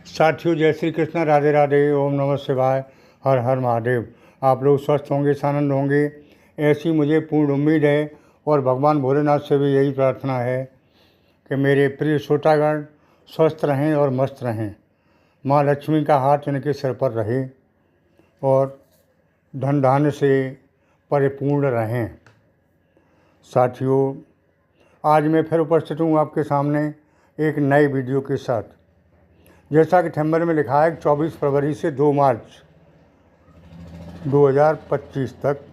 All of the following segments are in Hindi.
साथियों, जय श्री कृष्ण, राधे राधे, ओम नमः शिवाय, हर हर महादेव। आप लोग स्वस्थ होंगे, सानंद होंगे, ऐसी मुझे पूर्ण उम्मीद है। और भगवान भोलेनाथ से भी यही प्रार्थना है कि मेरे प्रिय श्रोतागण स्वस्थ रहें और मस्त रहें। माँ लक्ष्मी का हाथ इनके सिर पर रहे और धन धान्य से परिपूर्ण रहें। साथियों, आज मैं फिर उपस्थित हूँ आपके सामने एक नए वीडियो के साथ। जैसा कि थंबनेल में लिखा है, 24 फरवरी से 2 मार्च 2025 तक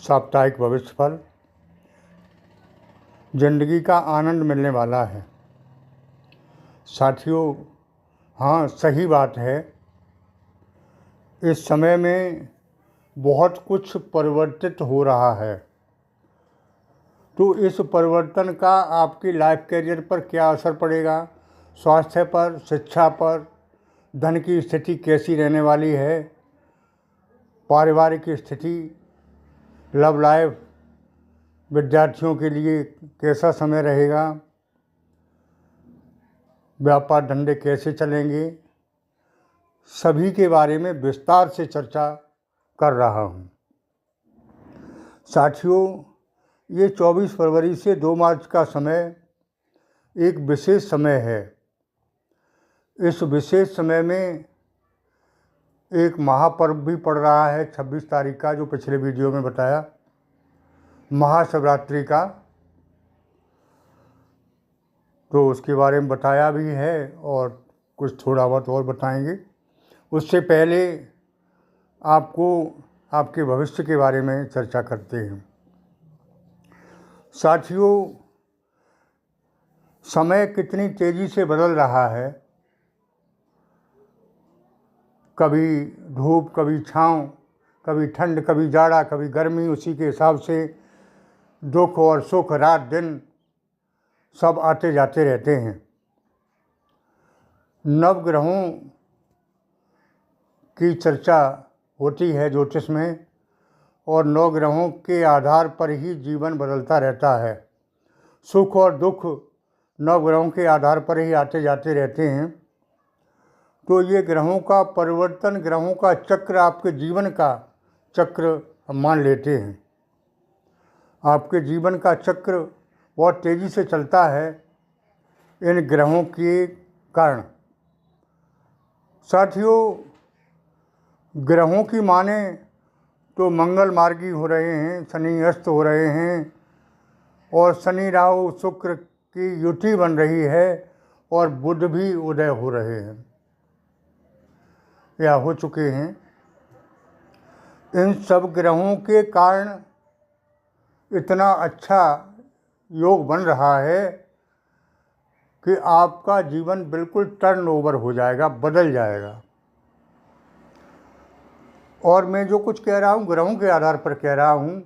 साप्ताहिक भविष्यफल। जिंदगी का आनंद मिलने वाला है। साथियों, हाँ, सही बात है, इस समय में बहुत कुछ परिवर्तित हो रहा है। तो इस परिवर्तन का आपकी लाइफ कैरियर पर क्या असर पड़ेगा, स्वास्थ्य पर, शिक्षा पर, धन की स्थिति कैसी रहने वाली है, पारिवारिक स्थिति, लव लाइफ, विद्यार्थियों के लिए कैसा समय रहेगा, व्यापार धंधे कैसे चलेंगे, सभी के बारे में विस्तार से चर्चा कर रहा हूँ। साथियों, ये 24 फरवरी से 2 मार्च का समय एक विशेष समय है। इस विशेष समय में एक महापर्व भी पड़ रहा है 26 तारीख का, जो पिछले वीडियो में बताया, महाशिवरात्रि का। तो उसके बारे में बताया भी है और कुछ थोड़ा बहुत और बताएंगे। उससे पहले आपको आपके भविष्य के बारे में चर्चा करते हैं। साथियों, समय कितनी तेज़ी से बदल रहा है। कभी धूप, कभी छाँव, कभी ठंड, कभी जाड़ा, कभी गर्मी, उसी के हिसाब से दुख और सुख, रात दिन सब आते जाते रहते हैं। नवग्रहों की चर्चा होती है ज्योतिष में, और 9 ग्रहों के आधार पर ही जीवन बदलता रहता है। सुख और दुख 9 ग्रहों के आधार पर ही आते जाते रहते हैं। तो ये ग्रहों का परिवर्तन, ग्रहों का चक्र आपके जीवन का चक्र हम मान लेते हैं। आपके जीवन का चक्र बहुत तेज़ी से चलता है इन ग्रहों के कारण। साथियों, ग्रहों की माने तो मंगल मार्गी हो रहे हैं, शनि अस्त हो रहे हैं, और शनि राहु शुक्र की युति बन रही है, और बुध भी उदय हो रहे हैं या हो चुके हैं। इन सब ग्रहों के कारण इतना अच्छा योग बन रहा है कि आपका जीवन बिल्कुल टर्न ओवर हो जाएगा, बदल जाएगा। और मैं जो कुछ कह रहा हूँ ग्रहों के आधार पर कह रहा हूँ,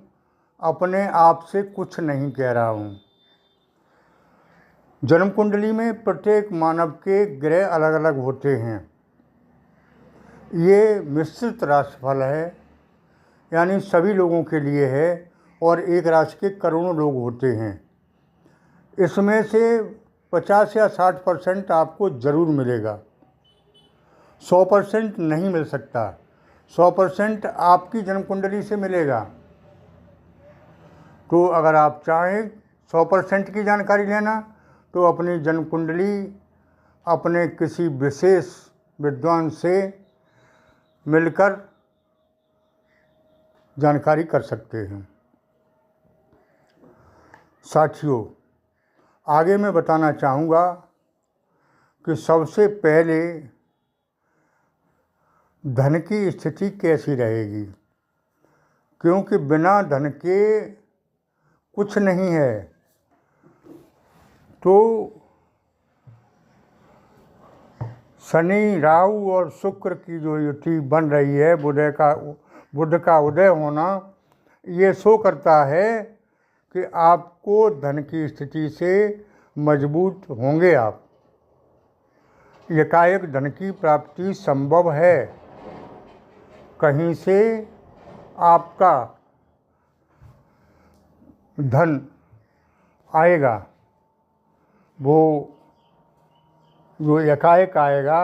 अपने आप से कुछ नहीं कह रहा हूँ। जन्म कुंडली में प्रत्येक मानव के ग्रह अलग अलग होते हैं। ये मिश्रित राशिफल है, यानी सभी लोगों के लिए है, और एक राशि के करोड़ों लोग होते हैं। इसमें से 50 या 60% आपको ज़रूर मिलेगा, 100% नहीं मिल सकता। 100% आपकी जन्म कुंडली से मिलेगा। तो अगर आप चाहें 100% की जानकारी लेना, तो अपनी जन्म कुंडली अपने किसी विशेष विद्वान से मिलकर जानकारी कर सकते हैं। साथियों, आगे मैं बताना चाहूँगा कि सबसे पहले धन की स्थिति कैसी रहेगी, क्योंकि बिना धन के कुछ नहीं है। तो शनि, राहु और शुक्र की जो युति बन रही है, बुध का उदय होना, ये शो करता है कि आपको धन की स्थिति से मजबूत होंगे आप। एकाएक धन की प्राप्ति संभव है। कहीं से आपका धन आएगा, वो जो एकाएक आएगा,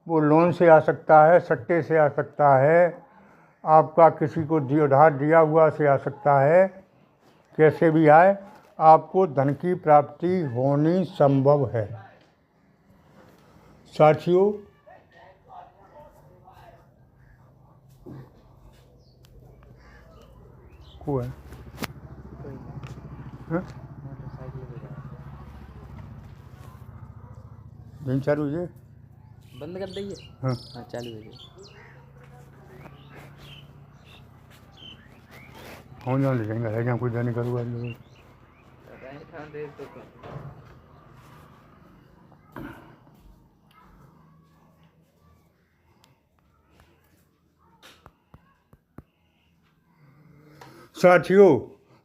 वो लोन से आ सकता है, सट्टे से आ सकता है, आपका किसी को उधार दिया हुआ से आ सकता है, कैसे भी आए आपको धन की प्राप्ति होनी संभव है। साथियों, को है दिन चालू है, बंद कर दीजिए। हाँ हाँ चालू है। हो जाओ ले जाएंगे, रह जाए कुछ जाने करूँगा। साथियों,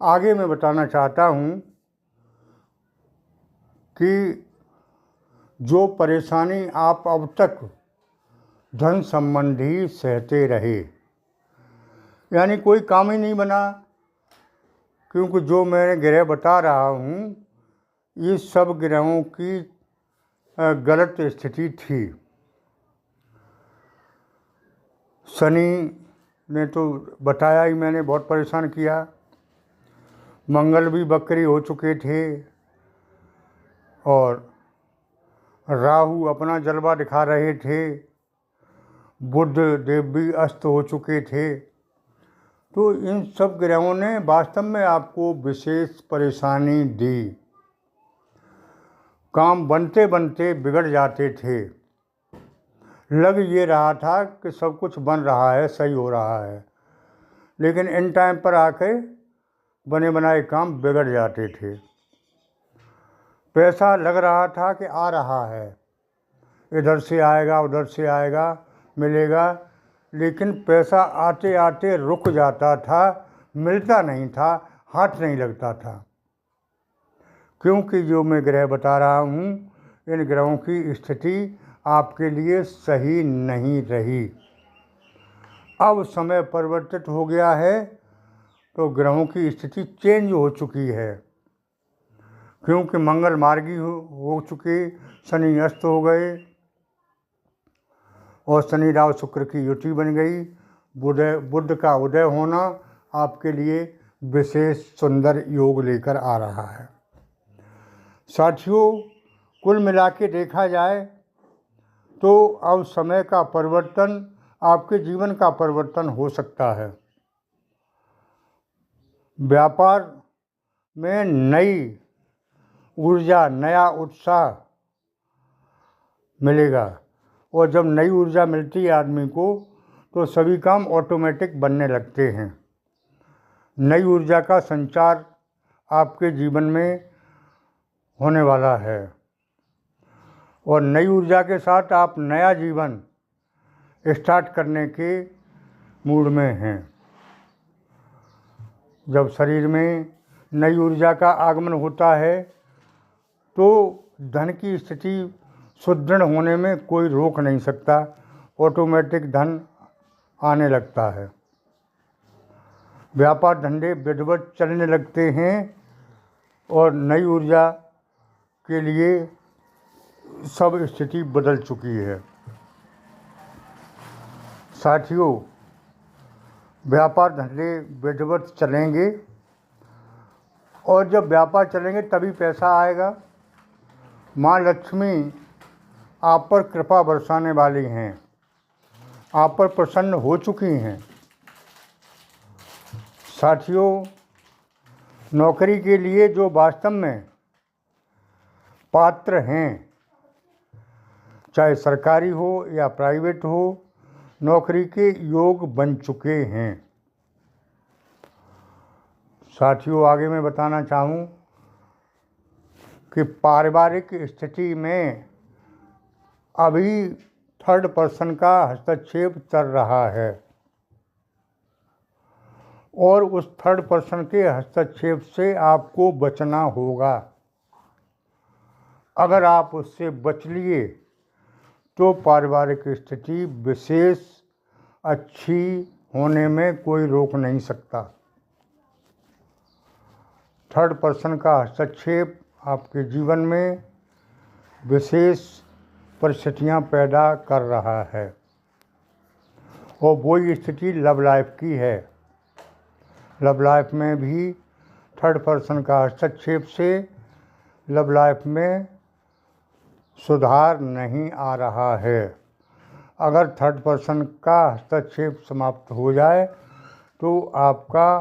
आगे मैं बताना चाहता हूँ कि जो परेशानी आप अब तक धन संबंधी सहते रहे, यानी कोई काम ही नहीं बना, क्योंकि जो मैं ग्रह बता रहा हूँ ये सब ग्रहों की गलत स्थिति थी। शनि ने तो बताया ही, मैंने बहुत परेशान किया। मंगल भी बकरी हो चुके थे और राहु अपना जलवा दिखा रहे थे। बुध देव भी अस्त हो चुके थे। तो इन सब ग्रहों ने वास्तव में आपको विशेष परेशानी दी। काम बनते बनते बिगड़ जाते थे। लग ये रहा था कि सब कुछ बन रहा है, सही हो रहा है, लेकिन इन टाइम पर आके बने बनाए काम बिगड़ जाते थे। पैसा लग रहा था कि आ रहा है, इधर से आएगा उधर से आएगा, मिलेगा, लेकिन पैसा आते आते रुक जाता था, मिलता नहीं था, हाथ नहीं लगता था। क्योंकि जो मैं ग्रह बता रहा हूँ, इन ग्रहों की स्थिति आपके लिए सही नहीं रही। अब समय परिवर्तित हो गया है, तो ग्रहों की स्थिति चेंज हो चुकी है। क्योंकि मंगल मार्गी हो चुके, शनि अस्त हो गए और शनि राव शुक्र की युति बन गई। बुध का उदय होना आपके लिए विशेष सुंदर योग लेकर आ रहा है। साथियों, कुल मिला के देखा जाए तो अब समय का परिवर्तन, आपके जीवन का परिवर्तन हो सकता है। व्यापार में नई ऊर्जा, नया उत्साह मिलेगा, और जब नई ऊर्जा मिलती है आदमी को तो सभी काम ऑटोमेटिक बनने लगते हैं। नई ऊर्जा का संचार आपके जीवन में होने वाला है और नई ऊर्जा के साथ आप नया जीवन स्टार्ट करने के मूड में हैं। जब शरीर में नई ऊर्जा का आगमन होता है तो धन की स्थिति सुदृढ़ होने में कोई रोक नहीं सकता, ऑटोमेटिक धन आने लगता है। व्यापार धंधे विधिवत चलने लगते हैं और नई ऊर्जा के लिए सब स्थिति बदल चुकी है। साथियों, व्यापार धंधे विधिवत चलेंगे और जब व्यापार चलेंगे तभी पैसा आएगा। माँ लक्ष्मी आप पर कृपा बरसाने वाली हैं, आप पर प्रसन्न हो चुकी हैं। साथियों, नौकरी के लिए जो वास्तव में पात्र हैं, चाहे सरकारी हो या प्राइवेट हो, नौकरी के योग बन चुके हैं। साथियों, आगे मैं बताना चाहूँ कि पारिवारिक स्थिति में अभी थर्ड पर्सन का हस्तक्षेप चल रहा है और उस थर्ड पर्सन के हस्तक्षेप से आपको बचना होगा। अगर आप उससे बच लिए तो पारिवारिक स्थिति विशेष अच्छी होने में कोई रोक नहीं सकता। थर्ड पर्सन का हस्तक्षेप आपके जीवन में विशेष परिस्थितियां पैदा कर रहा है और वही स्थिति लव लाइफ की है। लव लाइफ में भी थर्ड पर्सन का हस्तक्षेप से लव लाइफ में सुधार नहीं आ रहा है। अगर थर्ड पर्सन का हस्तक्षेप समाप्त हो जाए तो आपका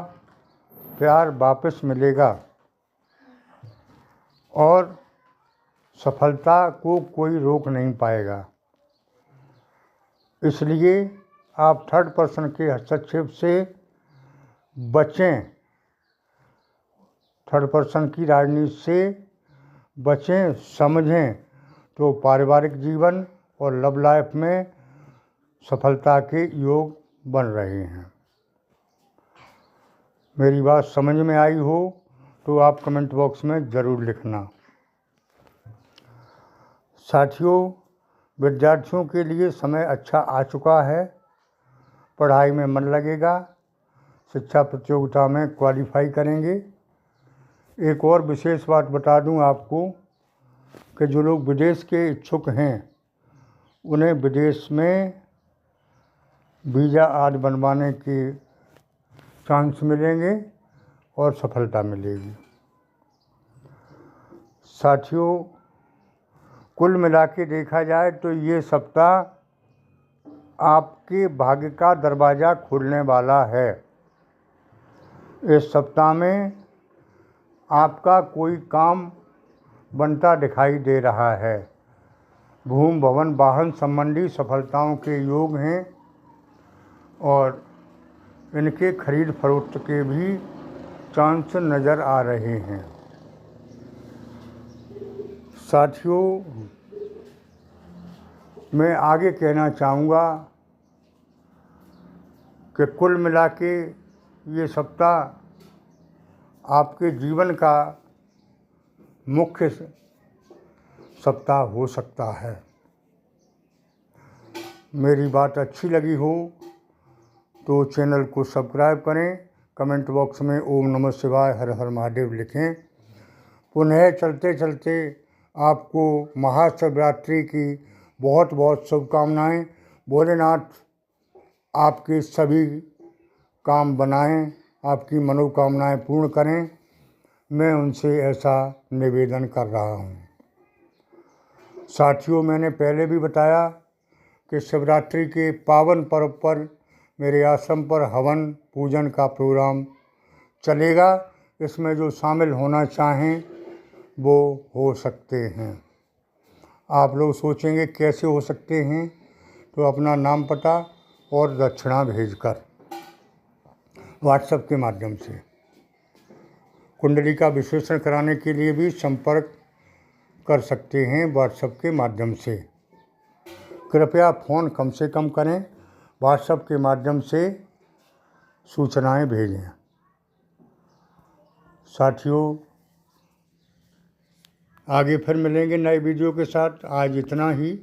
प्यार वापस मिलेगा और सफलता को कोई रोक नहीं पाएगा। इसलिए आप थर्ड पर्सन के हस्तक्षेप से बचें, थर्ड पर्सन की राजनीति से बचें, समझें तो पारिवारिक जीवन और लव लाइफ में सफलता के योग बन रहे हैं। मेरी बात समझ में आई हो तो आप कमेंट बॉक्स में ज़रूर लिखना। साथियों, विद्यार्थियों के लिए समय अच्छा आ चुका है। पढ़ाई में मन लगेगा, शिक्षा प्रतियोगिता में क्वालिफाई करेंगे। एक और विशेष बात बता दूं आपको कि जो लोग विदेश के इच्छुक हैं उन्हें विदेश में वीज़ा आदि बनवाने के चांस मिलेंगे और सफलता मिलेगी। साथियों, कुल मिला के देखा जाए तो ये सप्ताह आपके भाग्य का दरवाज़ा खुलने वाला है। इस सप्ताह में आपका कोई काम बनता दिखाई दे रहा है। भूमि भवन वाहन संबंधी सफलताओं के योग हैं और इनके खरीद फरोख्त के भी चांस नज़र आ रहे हैं। साथियों, मैं आगे कहना चाहूँगा कि कुल मिला के ये सप्ताह आपके जीवन का मुख्य सप्ताह हो सकता है। मेरी बात अच्छी लगी हो तो चैनल को सब्सक्राइब करें, कमेंट बॉक्स में ओम नमः शिवाय हर हर महादेव लिखें। पुनः चलते चलते आपको महाशिवरात्रि की बहुत बहुत शुभकामनाएं। भोलेनाथ आपके सभी काम बनाएं, आपकी मनोकामनाएं पूर्ण करें, मैं उनसे ऐसा निवेदन कर रहा हूं। साथियों, मैंने पहले भी बताया कि शिवरात्रि के पावन पर्व पर मेरे आश्रम पर हवन पूजन का प्रोग्राम चलेगा। इसमें जो शामिल होना चाहें वो हो सकते हैं। आप लोग सोचेंगे कैसे हो सकते हैं, तो अपना नाम पता और दक्षिणा भेजकर व्हाट्सएप के माध्यम से। कुंडली का विश्लेषण कराने के लिए भी संपर्क कर सकते हैं व्हाट्सएप के माध्यम से। कृपया फ़ोन कम से कम करें, व्हाट्सएप के माध्यम से सूचनाएं भेजें। साथियों, आगे फिर मिलेंगे नए वीडियो के साथ। आज इतना ही।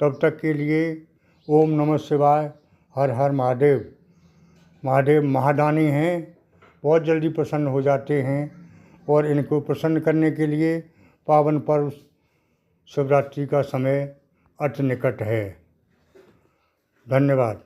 तब तक के लिए ओम नमः शिवाय हर हर महादेव। महादेव महादानी हैं, बहुत जल्दी प्रसन्न हो जाते हैं और इनको प्रसन्न करने के लिए पावन पर्व शिवरात्रि का समय अति निकट है। धन्यवाद।